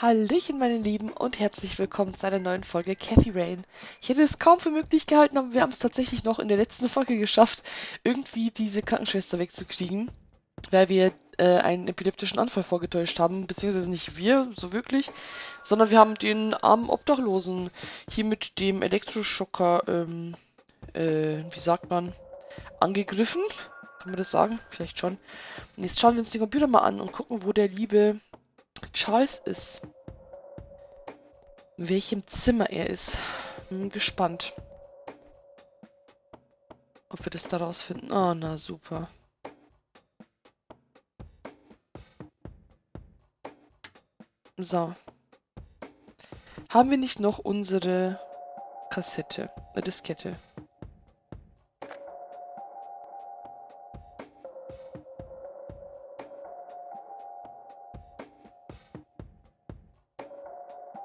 Hallöchen, meine Lieben, und herzlich willkommen zu einer neuen Folge Cathy Rain. Ich hätte es kaum für möglich gehalten, aber wir haben es tatsächlich noch in der letzten Folge geschafft, irgendwie diese Krankenschwester wegzukriegen, weil wir einen epileptischen Anfall vorgetäuscht haben, beziehungsweise nicht wir, so wirklich, sondern wir haben den armen Obdachlosen hier mit dem Elektroschocker, wie sagt man, angegriffen. Kann man das sagen? Vielleicht schon. Und jetzt schauen wir uns den Computer mal an und gucken, wo der liebe Charles ist. In welchem Zimmer er ist. Bin gespannt. Ob wir das da rausfinden. Oh, na super. So. Haben wir nicht noch unsere Kassette? Diskette.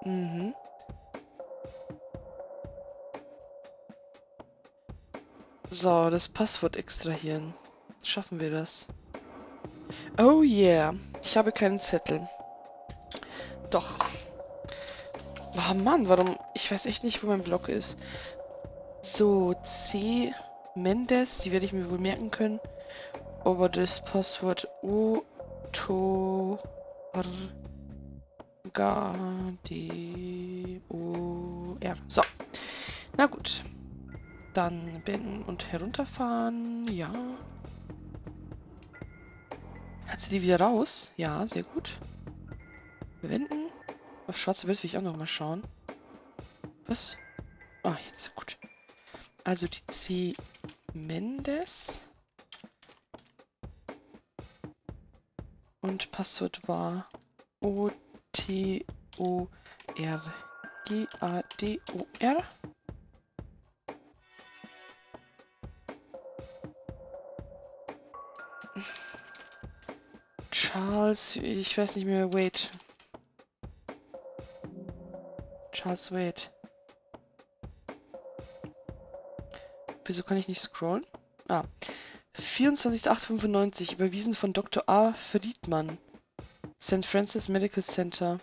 Mhm. So, das Passwort extrahieren. Schaffen wir das? Oh yeah. Ich habe keinen Zettel. Doch. Oh Mann, warum? Ich weiß echt nicht, wo mein Block ist. So, C. Mendes, die werde ich mir wohl merken können. Aber das Passwort O-T-O-R. So. Na gut. Dann beenden und herunterfahren. Ja. Hat sie die wieder raus? Ja, sehr gut. Wenden. Auf schwarze Bild will ich auch noch mal schauen. Was? Ah, jetzt gut. Also die C. Mendes. Und Passwort war O-T-O-R. G-A-D-O-R. Charles, ich weiß nicht mehr, wait. Charles, wait. Wieso kann ich nicht scrollen? Ah. 24.08.95, überwiesen von Dr. A. Friedmann. St. Francis Medical Center.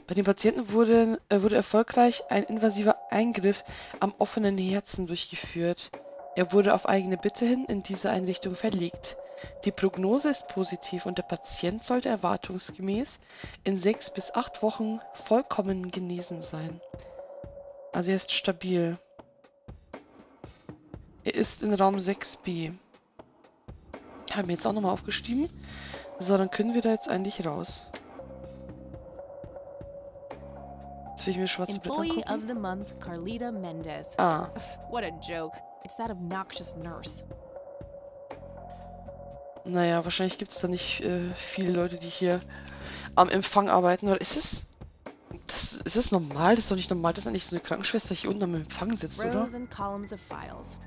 Bei dem Patienten wurde erfolgreich ein invasiver Eingriff am offenen Herzen durchgeführt. Er wurde auf eigene Bitte hin in diese Einrichtung verlegt. Die Prognose ist positiv und der Patient sollte erwartungsgemäß in 6 bis 8 Wochen vollkommen genesen sein. Also er ist stabil. Er ist in Raum 6b. Haben wir jetzt auch nochmal aufgeschrieben. So, dann können wir da jetzt eigentlich raus. Jetzt will ich mir schwarze Bild Employee angucken. of the month, Carlita Mendez. Ah. What a joke. It's that obnoxious nurse. Naja, wahrscheinlich gibt es da nicht viele Leute, die hier am Empfang arbeiten. Oder ist es... ist es normal? Das ist doch nicht normal, dass eigentlich so eine Krankenschwester hier unten am Empfang sitzt, oder? Rows and columns of files.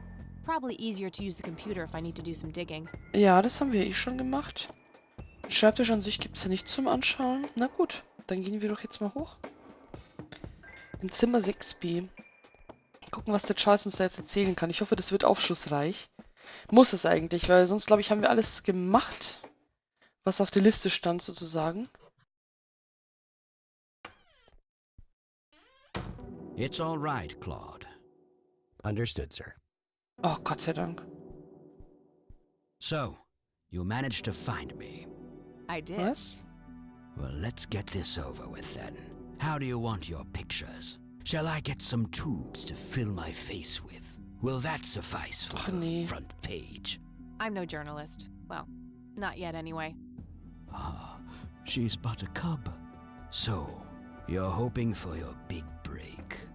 Probably easier to use the computer if I need to do some digging. Ja, das haben wir eh schon gemacht. Den Schreibtisch an sich gibt es ja nicht zum Anschauen. Na gut, dann gehen wir doch jetzt mal hoch. In Zimmer 6b. Gucken, was der Charles uns da jetzt erzählen kann. Ich hoffe, das wird aufschlussreich. Muss es eigentlich, weil sonst, glaube ich, haben wir alles gemacht, was auf der Liste stand, sozusagen. It's all right, Claude. Understood, sir. Oh, Gott sei Dank. So, you managed to find me. I did. Was? Well, let's get this over with then. How do you want your pictures? Shall I get some tubes to fill my face with? Will that suffice for Ach, the nee. front page? I'm no journalist. Well, not yet anyway. Ah, she's but a cub. So, you're hoping for your big break.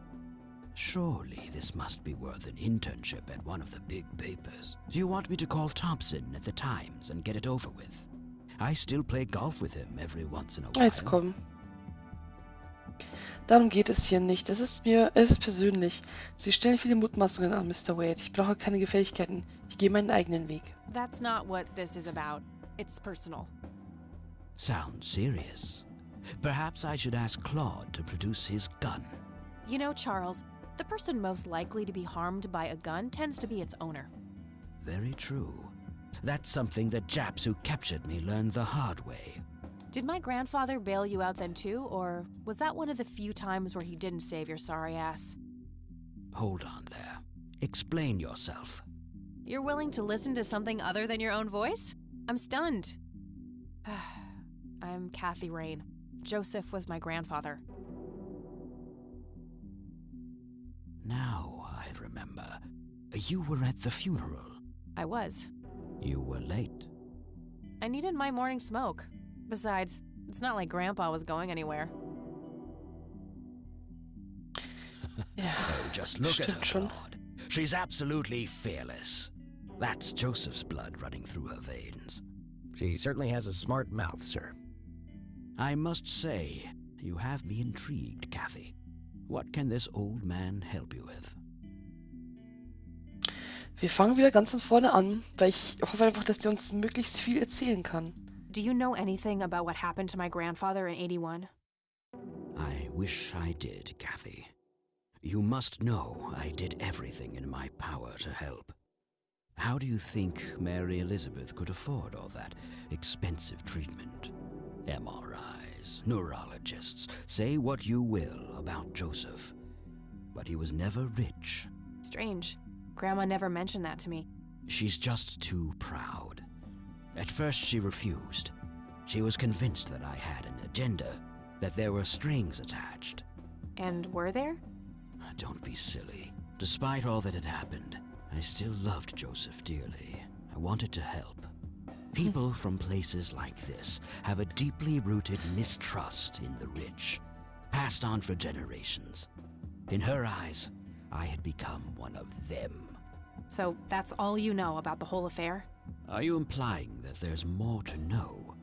Surely this must be worth an internship at one of the big papers. Do you want me to call Thompson at the Times and get it over with? I still play golf with him every once in a while. Jetzt komm. Darum geht es hier nicht. Es ist persönlich. Sie stellen viele Mutmaßungen an, Mr. Wade. Ich brauche keine Fähigkeiten. Ich gehe meinen eigenen Weg. That's not what this is about. It's personal. Sounds serious. Perhaps I should ask Claude to produce his gun. You know, Charles, the person most likely to be harmed by a gun tends to be its owner. Very true. That's something that Japs who captured me learned the hard way. Did my grandfather bail you out then too, or was that one of the few times where he didn't save your sorry ass? Hold on there. Explain yourself. You're willing to listen to something other than your own voice? I'm stunned. I'm Kathy Rain. Joseph was my grandfather. Now I remember. You were at the funeral. I was. You were late. I needed my morning smoke. Besides, it's not like Grandpa was going anywhere. Ja, Oh, just look at stimmt her, schon. Claude. She's absolutely fearless. That's Joseph's blood running through her veins. She certainly has a smart mouth, sir. I must say, you have me intrigued, Kathy. What can this old man help you with? Wir fangen wieder ganz von vorne an, weil ich hoffe einfach, dass der uns möglichst viel erzählen kann. Do you know anything about what happened to my grandfather in '81? I wish I did, Kathy. You must know I did everything in my power to help. How do you think Mary Elizabeth could afford all that expensive treatment? MRIs, neurologists, say what you will about Joseph. But he was never rich. Strange. Grandma never mentioned that to me. She's just too proud. At first she refused. She was convinced that I had an agenda, that there were strings attached. And were there? Don't be silly. Despite all that had happened, I still loved Joseph dearly. I wanted to help. People from places like this have a deeply rooted mistrust in the rich, passed on for generations. In her eyes, I had become one of them. So that's all you know about the whole affair? Are you implying that there's more to know?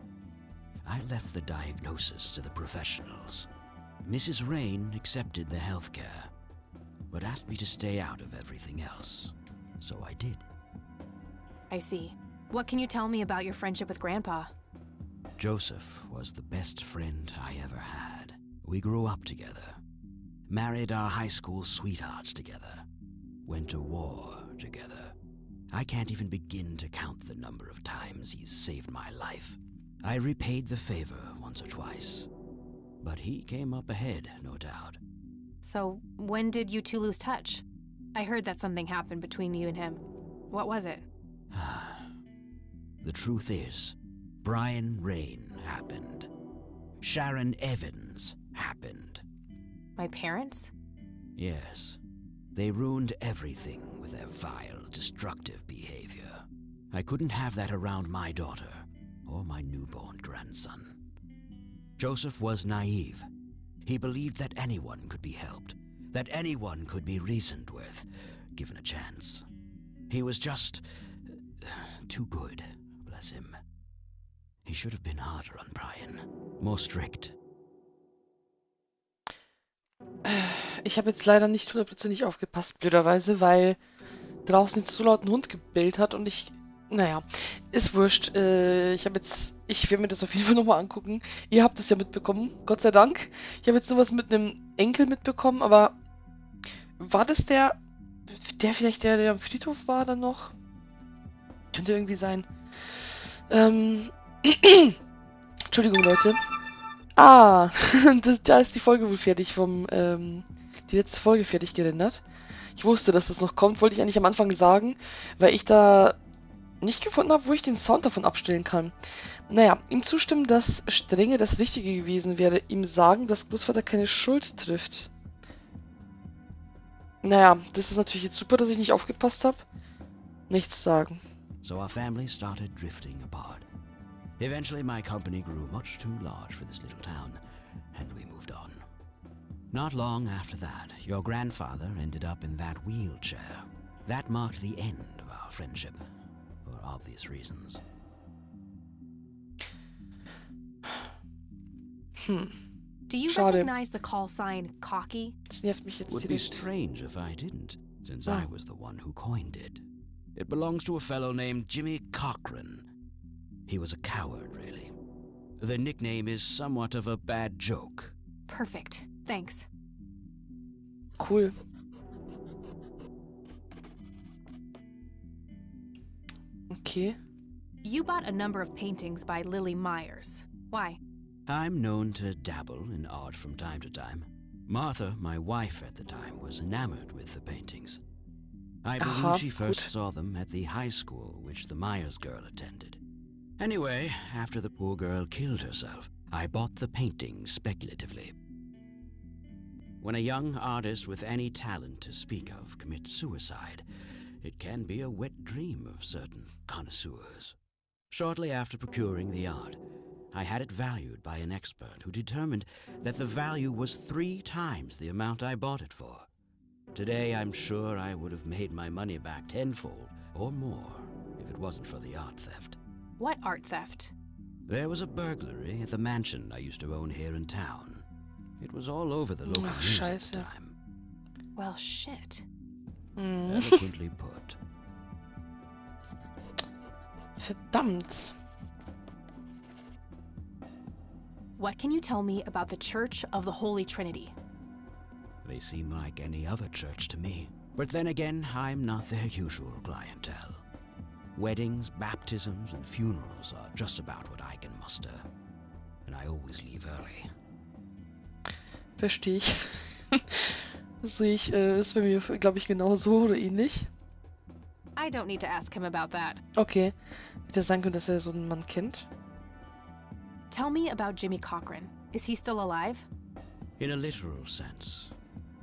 I left the diagnosis to the professionals. Mrs. Rain accepted the health care, but asked me to stay out of everything else. So I did. I see. What can you tell me about your friendship with Grandpa? Joseph was the best friend I ever had. We grew up together, married our high school sweethearts together, went to war together. I can't even begin to count the number of times he's saved my life. I repaid the favor once or twice, but he came up ahead, no doubt. So when did you two lose touch? I heard that something happened between you and him. What was it? The truth is, Brian Rain happened. Sharon Evans happened. My parents? Yes. They ruined everything with their vile, destructive behavior. I couldn't have that around my daughter or my newborn grandson. Joseph was naive. He believed that anyone could be helped, that anyone could be reasoned with, given a chance. He was just too good, bless him. He should have been harder on Brian, more strict. Ich habe jetzt leider nicht hundertprozentig aufgepasst, blöderweise, weil draußen jetzt so laut ein Hund gebellt hat und ich... Naja, ist wurscht. Ich werde mir das auf jeden Fall nochmal angucken. Ihr habt es ja mitbekommen, Gott sei Dank. Ich habe jetzt sowas mit einem Enkel mitbekommen, aber war das der vielleicht der am Friedhof war dann noch? Könnte irgendwie sein. Entschuldigung, Leute. Ah, da ist die Folge wohl fertig die letzte Folge fertig gerendert. Ich wusste, dass das noch kommt, wollte ich eigentlich am Anfang sagen, weil ich da nicht gefunden habe, wo ich den Sound davon abstellen kann. Naja, ihm zustimmen, dass Strenge das Richtige gewesen wäre. Ihm sagen, dass Großvater keine Schuld trifft. Naja, das ist natürlich jetzt super, dass ich nicht aufgepasst habe. Nichts sagen. So our family started drifting apart. Eventually my company grew much too large for this little town, and we moved on. Not long after that, your grandfather ended up in that wheelchair. That marked the end of our friendship, for obvious reasons. Do you Schade. recognize the call sign cocky? Das nervt mich jetzt Would be direkt. strange if I didn't, since I was the one who coined it. It belongs to a fellow named Jimmy Cochran. He was a coward, really. The nickname is somewhat of a bad joke. Perfect. Thanks. Cool. Okay. You bought a number of paintings by Lily Myers. Why? I'm known to dabble in art from time to time. Martha, my wife at the time, was enamored with the paintings. I believe she first saw them at the high school which the Myers girl attended. Anyway, after the poor girl killed herself, I bought the paintings speculatively. When a young artist with any talent to speak of commits suicide, it can be a wet dream of certain connoisseurs. Shortly after procuring the art, I had it valued by an expert who determined that the value was 3 times the amount I bought it for. Today, I'm sure I would have made my money back tenfold or more if it wasn't for the art theft. What art theft? There was a burglary at the mansion I used to own here in town. It was all over the local news at the time. Well, shit. Eloquently put. Verdammt. What can you tell me about the Church of the Holy Trinity? They seem like any other church to me. But then again, I'm not their usual clientele. Weddings, baptisms, and funerals are just about what I can muster. And I always leave early. Verstehe ich. Das sehe ich, ist bei mir, glaube ich, genauso oder ähnlich. I don't need to ask him about that. Okay. Hätte sein können, dass er so einen Mann kennt. Tell me about Jimmy Cochran. Is he still alive? In a literal sense.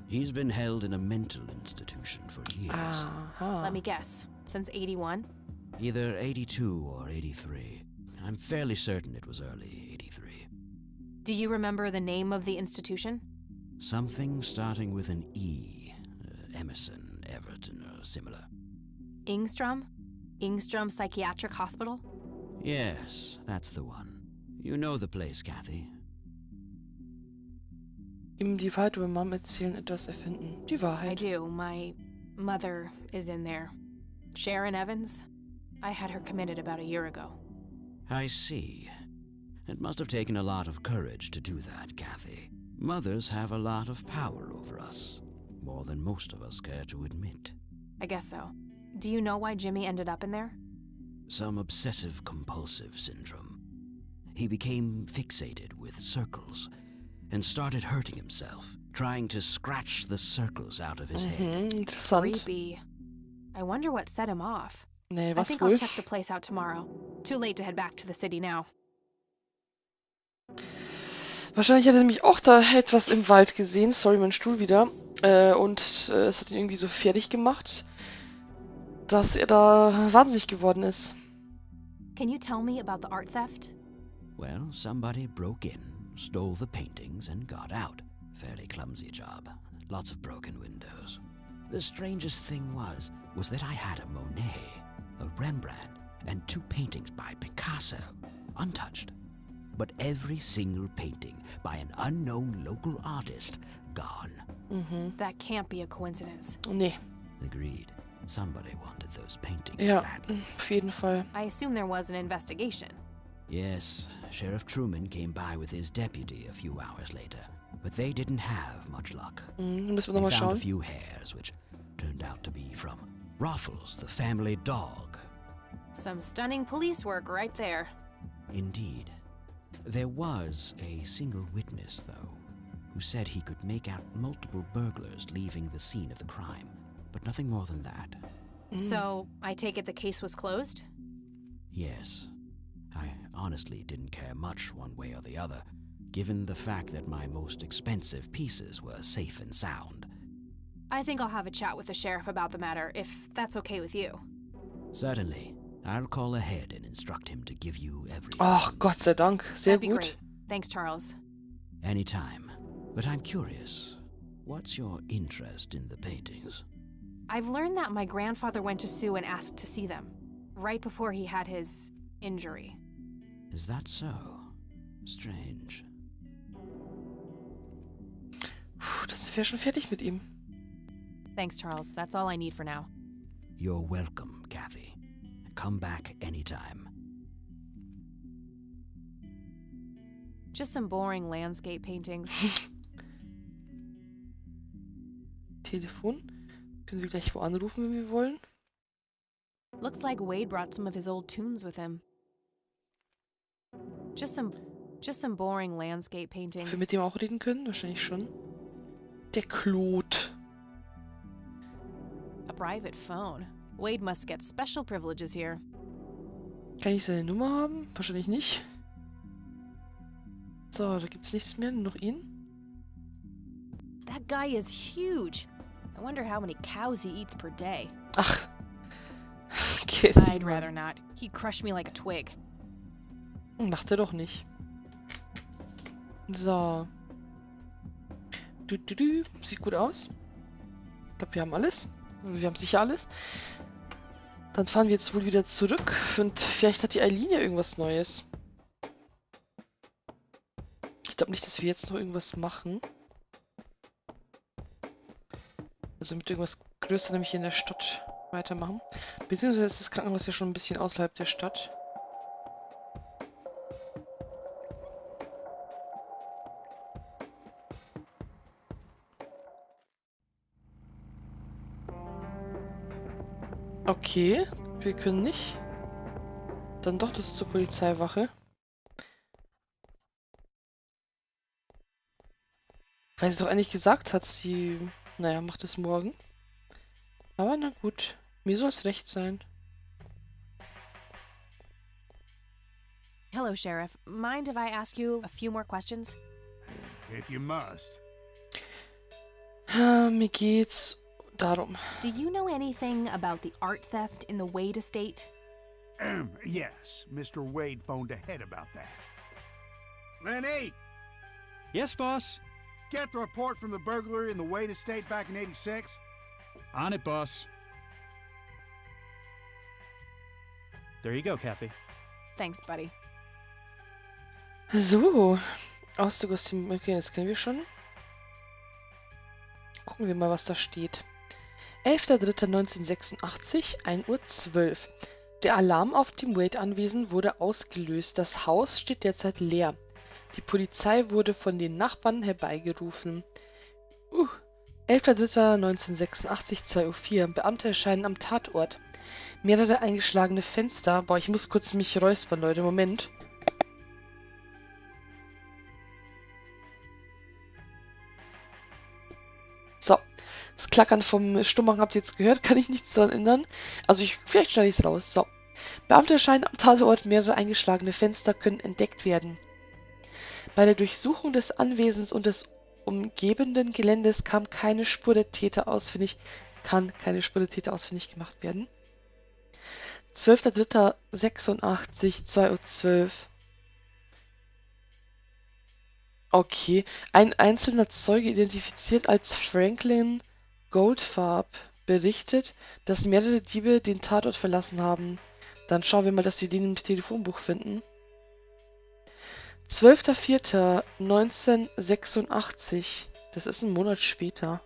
He's been held in a mental institution for years. Aha. Let me guess. Since 81? Either 82 or 83. I'm fairly certain it was early 83. Do you remember the name of the institution? Something starting with an E. Emerson, Everton, or similar. Ingstrom? Ingstrom Psychiatric Hospital? Yes, that's the one. You know the place, Kathy. Ihm die Wahrheit über Mom erzählen, etwas erfinden. Die I Wahrheit. do. My mother is in there. Sharon Evans? I had her committed about a year ago. I see. It must have taken a lot of courage to do that, Kathy. Mothers have a lot of power over us. More than most of us care to admit. I guess so. Do you know why Jimmy ended up in there? Some obsessive-compulsive syndrome. He became fixated with circles and started hurting himself, trying to scratch the circles out of his head. Interessant. Creepy. I wonder what set him off. Nee, I was think wohl? I'll check the place out tomorrow. Too late to head back to the city now. Wahrscheinlich hat er nämlich auch da etwas im Wald gesehen. Sorry, mein Stuhl wieder. Und es hat ihn irgendwie so fertig gemacht, dass er da wahnsinnig geworden ist. Can you tell me about the art theft? Well, somebody broke in, stole the paintings, and got out. Fairly clumsy job. Lots of broken windows. The strangest thing was that I had a Monet, a Rembrandt, and 2 paintings by Picasso, untouched. But every single painting by an unknown local artist, gone. That can't be a coincidence. Nee. Agreed. Somebody wanted those paintings Ja, badly. auf jeden Fall. I assume there was an investigation. Yes, Sheriff Truman came by with his deputy a few hours later, but they didn't have much luck. Müssen wir We nochmal found a schauen. few hairs, which turned out to be from Ruffles, the family dog. Some stunning police work right there. Indeed. There was a single witness, though, who said he could make out multiple burglars leaving the scene of the crime, but nothing more than that. So, I take it the case was closed? Yes. I honestly didn't care much one way or the other, given the fact that my most expensive pieces were safe and sound. I think I'll have a chat with the sheriff about the matter, if that's okay with you. Certainly. I'll call ahead and instruct him to give you everything. Ach, Gott sei Dank. Sehr That'd be gut. great. Thanks, Charles. Anytime. But I'm curious, what's your interest in the paintings? I've learned that my grandfather went to Sue and asked to see them, right before he had his injury. Is that so? Strange. Puh, das wäre schon fertig mit ihm. Thanks, Charles. That's all I need for now. You're welcome, Kathy. Come back anytime. Just some boring landscape paintings. Telefon. Können wir gleich wo anrufen, wenn wir wollen? Looks like Wade brought some of his old tunes with him. Just some Just some boring landscape Ob wir paintings. mit dem auch reden können? Wahrscheinlich schon. Der Claude. A private phone. Wade must get special privileges here. Kann ich seine Nummer haben? Wahrscheinlich nicht. So, da gibt's nichts mehr, nur noch ihn. That guy is huge. I wonder how many cows he eats per day. Ach. Okay. I'd rather not. He'd crush me like a twig. Macht er doch nicht. So. Sieht gut aus. Ich glaube, wir haben alles. Wir haben sicher alles. Dann fahren wir jetzt wohl wieder zurück. Und vielleicht hat die Eileen ja irgendwas Neues. Ich glaube nicht, dass wir jetzt noch irgendwas machen. Also mit irgendwas Größerem nämlich hier in der Stadt weitermachen. Beziehungsweise ist das Krankenhaus ja schon ein bisschen außerhalb der Stadt. Okay, wir können nicht. Dann doch das zur Polizeiwache. Weil sie doch eigentlich gesagt hat, sie, naja, macht es morgen. Aber na gut, mir soll es recht sein. Hello, Sheriff. Mind if I ask you a few more questions? If you must. Mir geht's darum. Do you know anything about the art theft in the Wade estate? Yes, Mr. Wade phoned ahead about that. Lenny, Yes, boss. get the report from the burglary in the Wade estate back in '86. On it, boss. There you go, Kathy. Thanks, buddy. So, Auszug aus dem... Okay, das kennen wir schon. Gucken wir mal, was da steht. 11.03.1986, 1:12 Uhr. Der Alarm auf dem Wade-Anwesen wurde ausgelöst. Das Haus steht derzeit leer. Die Polizei wurde von den Nachbarn herbeigerufen. 11.03.1986, 2:04 Uhr. Beamte erscheinen am Tatort. Mehrere eingeschlagene Fenster. Boah, ich muss kurz mich räuspern, Leute. Moment. So. Das Klackern vom Stummmachen habt ihr jetzt gehört, kann ich nichts daran ändern. Also vielleicht schneide ich es raus. So. Beamte erscheinen am Tatort, mehrere eingeschlagene Fenster können entdeckt werden. Bei der Durchsuchung des Anwesens und des umgebenden Geländes kann keine Spur der Täter ausfindig gemacht werden. 12.03.86, 2:12 Uhr. Okay. Ein einzelner Zeuge, identifiziert als Franklin Goldfarb, berichtet, dass mehrere Diebe den Tatort verlassen haben. Dann schauen wir mal, dass wir den im Telefonbuch finden. 12.04.1986. Das ist ein Monat später.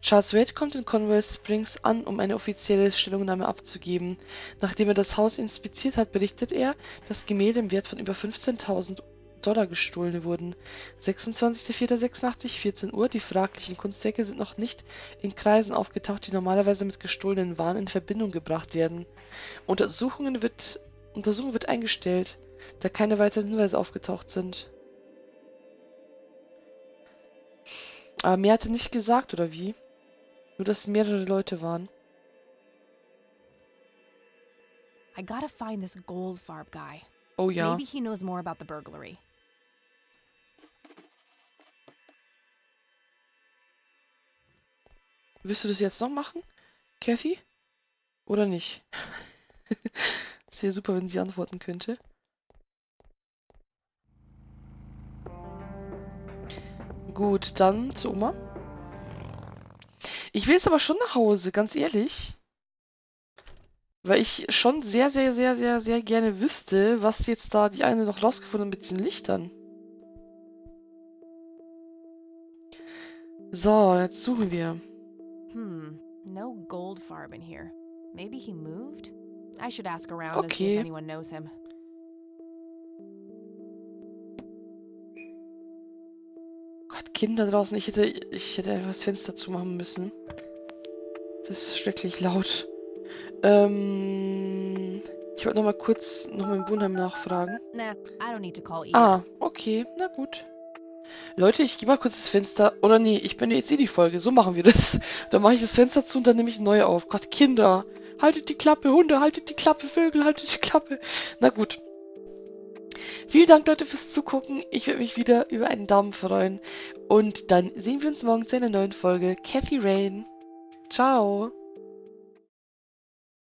Charles Wade kommt in Conway Springs an, um eine offizielle Stellungnahme abzugeben. Nachdem er das Haus inspiziert hat, berichtet er, dass Gemälde im Wert von über $15.000 gestohlen wurden. 26.04.86, 14 Uhr. Die fraglichen Kunstwerke sind noch nicht in Kreisen aufgetaucht, die normalerweise mit gestohlenen Waren in Verbindung gebracht werden. Untersuchung wird eingestellt, da keine weiteren Hinweise aufgetaucht sind. Aber mehr hat er nicht gesagt, oder wie? Nur, dass mehrere Leute waren. I gotta find this Goldfarb guy. Oh ja. Maybe he knows more about the burglary. Willst du das jetzt noch machen, Kathy? Oder nicht? Es wäre super, wenn sie antworten könnte. Gut, dann zu Oma. Ich will jetzt aber schon nach Hause, ganz ehrlich. Weil ich schon sehr, sehr, sehr, sehr, sehr gerne wüsste, was jetzt da die eine noch rausgefunden hat mit diesen Lichtern. So, jetzt suchen wir. No Goldfarb in here. Maybe he moved? I should ask around and see Okay. if anyone knows him. Gott, Kinder draußen. Ich hätte einfach das Fenster zumachen müssen. Das ist schrecklich laut. Ich wollte nochmal kurz noch im Wohnheim nachfragen. Nah, I don't need to call either. Ah, okay, na gut. Leute, ich gehe mal kurz das Fenster. Oder nee, ich bin jetzt eh die Folge. So machen wir das. Dann mache ich das Fenster zu und dann nehme ich neu auf. Gott, Kinder. Haltet die Klappe, Hunde, haltet die Klappe, Vögel, haltet die Klappe. Na gut. Vielen Dank, Leute, fürs Zugucken. Ich würde mich wieder über einen Daumen freuen. Und dann sehen wir uns morgen zu einer neuen Folge Cathy Rain. Ciao.